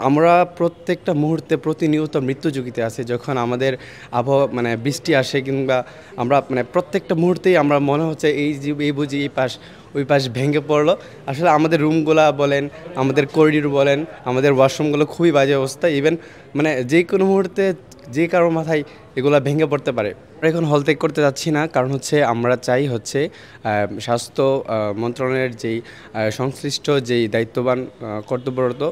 আমরা প্রত্যেকটা মুহূর্তে প্রতিনিয়ত মৃত্যু ঝুঁকিতে আছি। যখন আমাদের আবহাওয়া বৃষ্টি আসে কিংবা আমরা প্রত্যেকটা মুহূর্তেই আমরা মনে হচ্ছে এই বুঝি এই পাশ ওই পাশ ভেঙে পড়লো। আসলে আমাদের রুমগুলা বলেন, আমাদের করিডোর বলেন, আমাদের ওয়াশরুমগুলো খুবই বাজে অবস্থা। ইভেন যে কোনো মুহূর্তে যে কারোর মাথায় এগুলা ভেঙে পড়তে পারে। আমরা এখন হল ত্যাগ করতে যাচ্ছি না, কারণ হচ্ছে আমরা চাই হচ্ছে স্বাস্থ্য মন্ত্রণালয়ের যেই সংশ্লিষ্ট যেই দায়িত্ববান কর্তব্যরত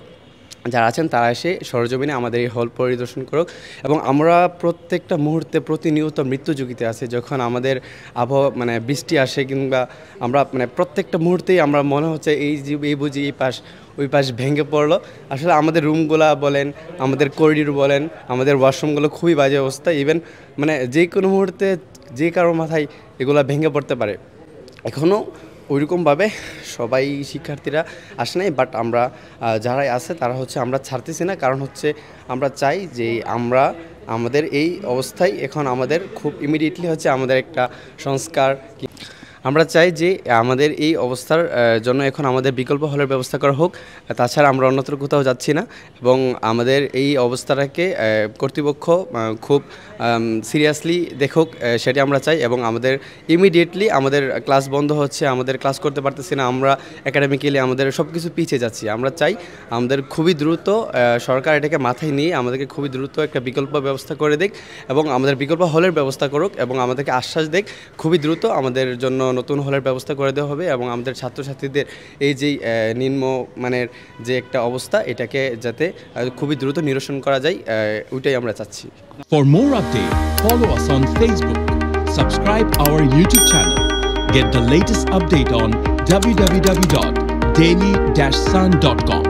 যারা আছেন তারা এসে সরজমিনে আমাদের এই হল পরিদর্শন করুক। এবং আমরা প্রত্যেকটা মুহূর্তে প্রতিনিয়ত মৃত্যু ঝুঁকিতে আছি। যখন আমাদের আবহাওয়া বৃষ্টি আসে কিংবা আমরা প্রত্যেকটা মুহূর্তেই আমরা মনে হচ্ছে এই বুঝি এই পাশ ওই পাশ ভেঙে পড়লো। আসলে আমাদের রুমগুলা বলেন, আমাদের করিডোর বলেন, আমাদের ওয়াশরুমগুলো খুবই বাজে অবস্থা। ইভেন যে কোনো মুহূর্তে যে কারোর মাথায় এগুলা ভেঙে পড়তে পারে। এখনও ওইরকমভাবে সবাই শিক্ষার্থীরা আসে নাই, বাট আমরা যারাই আছে তারা হচ্ছে আমরা ছাড়তেছি না, কারণ হচ্ছে আমরা চাই যে আমাদের এই অবস্থায় এখন আমাদের খুব ইমিডিয়েটলি হচ্ছে আমাদের একটা সংস্কার। আমরা চাই যে আমাদের এই অবস্থার জন্য এখন আমাদের বিকল্প হলের ব্যবস্থা করা হোক। তাছাড়া আমরা অন্যত্র কোথাও যাচ্ছি না এবং আমাদের এই অবস্থাটাকে কর্তৃপক্ষ খুব সিরিয়াসলি দেখুক, সেটি আমরা চাই। এবং আমাদের ইমিডিয়েটলি আমাদের ক্লাস বন্ধ হচ্ছে, আমাদের ক্লাস করতে পারতেছি না, আমরা একাডেমিক্যালি আমাদের সব কিছু পিছিয়ে যাচ্ছি। আমরা চাই আমাদের খুবই দ্রুত সরকার এটাকে মাথায় নিয়ে আমাদেরকে খুবই দ্রুত একটা বিকল্প ব্যবস্থা করে দিক এবং আমাদের বিকল্প হলের ব্যবস্থা করুক এবং আমাদেরকে আশ্বাস দেখ খুবই দ্রুত আমাদের জন্য নতুন হলের ব্যবস্থা করে দেওয়া হবে এবং আমাদের ছাত্রছাত্রীদের এই যে নিম্নমানের যে একটা অবস্থা এটাকে যাতে খুবই দ্রুত নিরসন করা যায়, ওইটাই আমরা চাচ্ছি। For more updates, follow us on Facebook, subscribe our YouTube channel, get the latest update on www.daily-sun.com.